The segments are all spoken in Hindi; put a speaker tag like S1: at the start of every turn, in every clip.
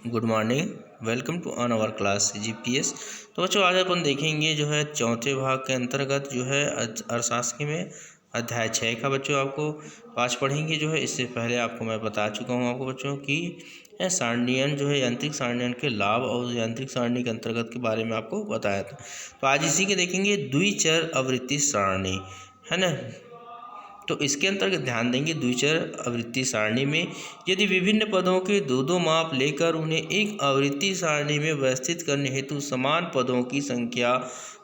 S1: Good morning. Welcome to on our class GPS. तो बच्चों आज अपन देखेंगे जो है चौथे भाग के अंतर्गत जो है अर्थशास्त्र में अध्याय 6 का बच्चों आपको पाँच पढ़ेंगे। जो है इससे पहले आपको मैं बता चुका हूँ आपको बच्चों की सारणियन जो है यांत्रिक सारणियन के लाभ और यांत्रिक सारणी के अंतर्गत के बारे में आपको बताया था। तो आज इसी के देखेंगे द्विचर आवृत्ति सारणी, है ना। तो इसके अंतर्गत ध्यान देंगे द्विचर आवृत्ति सारणी में यदि विभिन्न पदों के दो दो माप लेकर उन्हें एक आवृत्ति सारणी में व्यवस्थित करने हेतु समान पदों की संख्या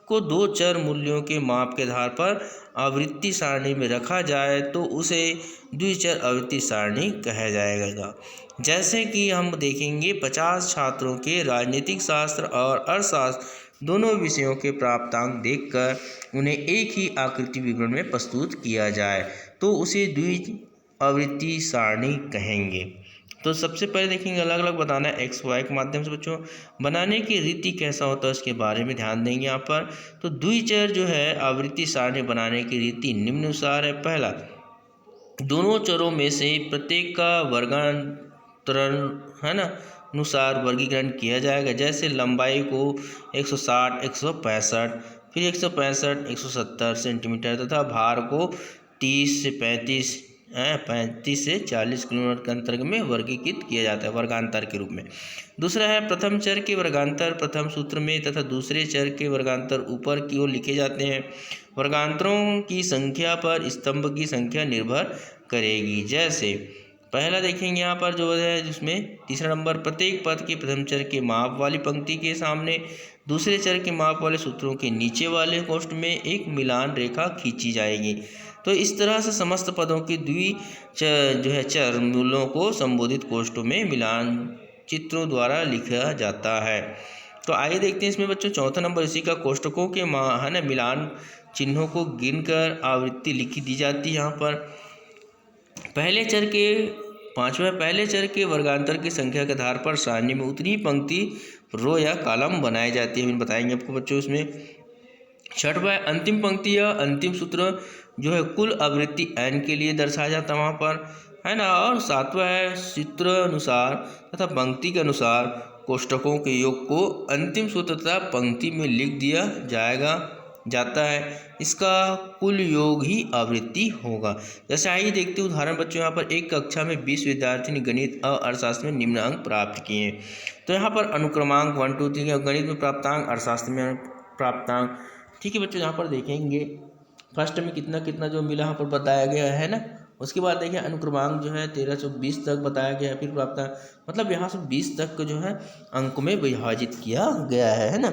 S1: को दो चर मूल्यों के माप के आधार पर आवृत्ति सारणी में रखा जाए तो उसे द्विचर आवृत्ति सारणी कहा जाएगा। जैसे कि हम देखेंगे 50 छात्रों के राजनीतिक शास्त्र और अर्थशास्त्र दोनों विषयों के प्राप्तांक देखकर उन्हें एक ही आकृति विवरण में प्रस्तुत किया जाए तो उसे द्विआवृत्ति सारणी कहेंगे। तो सबसे पहले देखेंगे अलग अलग बताना है एक्स वाई के माध्यम से बच्चों। बनाने की रीति कैसा होता है इसके बारे में ध्यान देंगे यहाँ पर। तो द्विचर जो है आवृत्ति सारणी बनाने की रीति निम्नानुसार है। पहला, दोनों चरों में से प्रत्येक का वर्गांतरण, है ना, अनुसार वर्गीकरण किया जाएगा। जैसे लंबाई को 160, 165, फिर 165, 170 सेंटीमीटर तथा भार को 30 से 35 से 40 किलोमीटर के अंतर्गत में वर्गीकृत किया जाता है वर्गांतर के रूप में। दूसरा है प्रथम चर के वर्गांतर प्रथम सूत्र में तथा दूसरे चर के वर्गांतर ऊपर की ओर लिखे जाते हैं। वर्गांतरों की संख्या पर स्तंभ की संख्या निर्भर करेगी। जैसे पहला देखेंगे यहाँ पर जो है जिसमें तीसरा नंबर, प्रत्येक पद के प्रथम चर के माप वाली पंक्ति के सामने दूसरे चर के माप वाले सूत्रों के नीचे वाले कोष्ठ में एक मिलान रेखा खींची जाएगी। तो इस तरह से समस्त पदों की जो है चर मूल्यों को संबोधित कोष्ठों में मिलान चित्रों द्वारा लिखा जाता है। तो आइए देखते हैं इसमें बच्चों चौथा नंबर इसी का कोष्ठकों के है ना मिलान चिन्हों को गिनकर आवृत्ति लिखी दी जाती है। यहाँ पर पहले चर के वर्गांतर की संख्या के आधार पर सारणी में उतनी पंक्ति रो या कॉलम बनाई जाती है। हम बताएंगे आपको बच्चों इसमें। छठवां अंतिम पंक्ति या अंतिम सूत्र जो है कुल आवृत्ति n के लिए दर्शाया जाता है वहाँ पर, है ना। और सातवां है सूत्र अनुसार तथा पंक्ति के अनुसार कोष्ठकों के योग को अंतिम सूत्र तथा पंक्ति में लिख दिया जाता है। इसका कुल योग ही आवृत्ति होगा। जैसे आइए देखते हैं उदाहरण बच्चों। यहाँ पर एक कक्षा में 20 विद्यार्थी ने गणित और अर्थशास्त्र में निम्न अंक प्राप्त किए। तो यहाँ पर अनुक्रमांक 1 2 3 गणित में प्राप्तांक, अर्थशास्त्र में प्राप्तांक, ठीक है बच्चों। यहाँ पर देखेंगे फर्स्ट में कितना कितना जो मिला यहाँ पर बताया गया है ना। उसके बाद देखिए अनुक्रमांक जो है 13 से 20 तक बताया गया है। फिर प्राप्तांक मतलब यहाँ से 20 तक को जो है अंक में विभाजित किया गया है ना।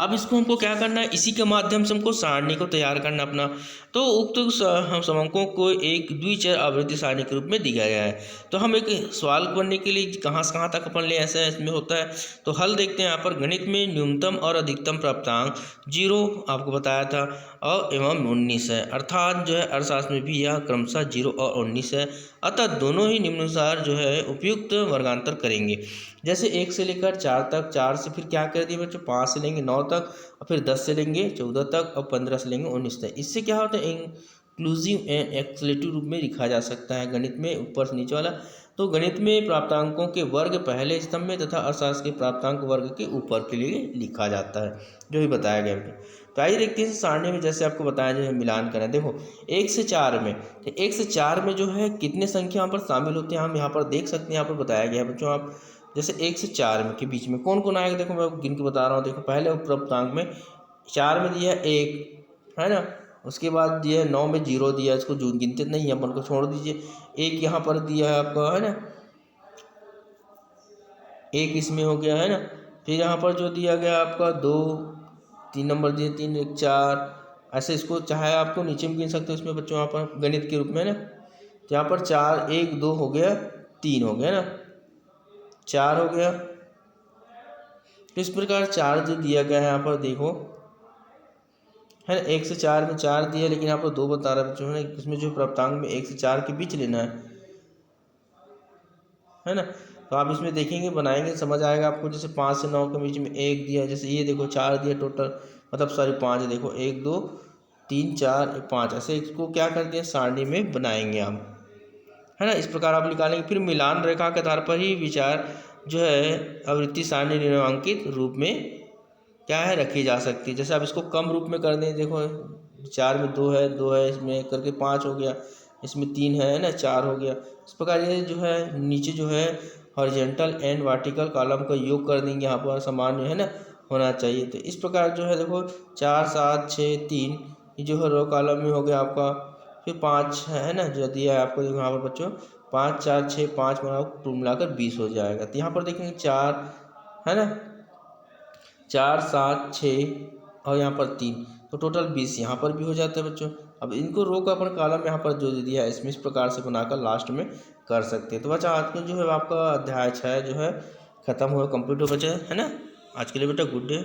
S1: अब इसको हमको क्या करना है, इसी के माध्यम से हमको सारणी को तैयार करना अपना। तो उक्त हम समंकों को एक द्विचर आवृत्ति सारणी के रूप में दिया गया है। तो हम एक सवाल करने के लिए कहाँ से कहाँ तक अपन ले ऐसा इसमें होता है। तो हल देखते हैं यहाँ पर। गणित में न्यूनतम और अधिकतम प्राप्तांक 0 आपको बताया था और एवं 19 है। अर्थात जो है अर्थशास्त्र में भी यह क्रमशः 0 और 19 है। अतः दोनों ही निम्नानुसार जो है उपयुक्त वर्गांतर करेंगे। जैसे 1 से लेकर 4 तक, 4 से फिर क्या कर दिए बच्चों 5 से लेंगे 9 तक, और फिर 10 से लेंगे 14 तक, और 15 से लेंगे 19 तक। इससे क्या होता है इंक्लूसिव एंड एक्सक्लूसिव रूप में लिखा जा सकता है गणित में ऊपर से नीचे वाला। तो गणित में प्राप्तांकों के वर्ग पहले स्तंभ में तथा अर्थशास्त्र के प्राप्तांक वर्ग के ऊपर के लिए लिखा जाता है जो भी बताया गया है। तो आइए देखते हैं सारणी में जैसे आपको बताया जो है मिलान करें। देखो 1 से 4 में, तो 1 से 4 में जो है कितने संख्या यहाँ पर शामिल होते हैं हम यहाँ पर देख सकते हैं। यहाँ पर बताया गया है बच्चों। आप जैसे 1 से 4 में के बीच में कौन कौन आएगा देखो मैं गिन के बता रहा हूँ। देखो पहले प्राप्तांक में 4 में दिया 1, है ना। उसके बाद दिया 9 में 0 दिया, इसको जो गिनते नहीं है अपन को छोड़ दीजिए। 1 यहाँ पर दिया है आपका, है ना, 1 इसमें हो गया, है ना। फिर यहाँ पर जो दिया गया आपका 2, 3 नंबर दिए 3, 1, 4, ऐसे इसको चाहे आपको नीचे में गिन सकते हो इसमें बच्चों यहाँ पर गणित के रूप में, ना। तो यहाँ पर 4, 1, 2 हो गया, 3 हो गया ना, 4 हो गया। तो इस प्रकार 4 जो दिया गया है यहाँ पर देखो, है ना। 1 से 4 में 4 दिया, लेकिन यहाँ पर 2 बता रहा है बच्चों, है ना। इसमें जो प्राप्तांक में 1 से 4 के बीच लेना है ना। तो आप इसमें देखेंगे बनाएंगे समझ आएगा आपको। जैसे 5 से 9 के बीच में 1 दिया, जैसे ये देखो 4 दिया टोटल, मतलब सॉरी 5 देखो 1 2 3 4 5, ऐसे इसको क्या करते हैं सारणी में बनाएंगे हम, है ना। इस प्रकार आप निकालेंगे। फिर मिलान रेखा के आधार पर ही विचार जो है आवृत्ति सारणी निम्नांकित रूप में क्या है रखी जा सकती है। जैसे आप इसको कम रूप में कर दें, देखो 4 में 2 है, 2 है, इसमें करके 5 हो गया, इसमें 3 है ना, 4 हो गया। इस प्रकार ये जो है नीचे जो है हॉरिजॉन्टल एंड वर्टिकल कॉलम का योग कर देंगे, यहाँ पर समान जो है ना होना चाहिए। तो इस प्रकार जो है देखो 4 7 6 3 ये जो है रो कॉलम में हो गया आपका। फिर 5 है ना जो दिया है आपको, देखो यहाँ पर बच्चों 5 4 6 5 मिलाकर 20 हो जाएगा। तो यहाँ पर देखेंगे 4 है ना, 4 7 6 और यहाँ पर 3, तो टोटल 20 यहाँ पर भी हो जाता है बच्चों। अब इनको रो का अपन कॉलम यहाँ पर जो दिया है इसमें इस प्रकार से बनाकर लास्ट में कर सकते हैं। तो बच्चा आज में जो है आपका अध्याय 6 जो है खत्म हुआ, कंप्लीट हो बच्चा, है ना। आज के लिए बेटा गुड डे।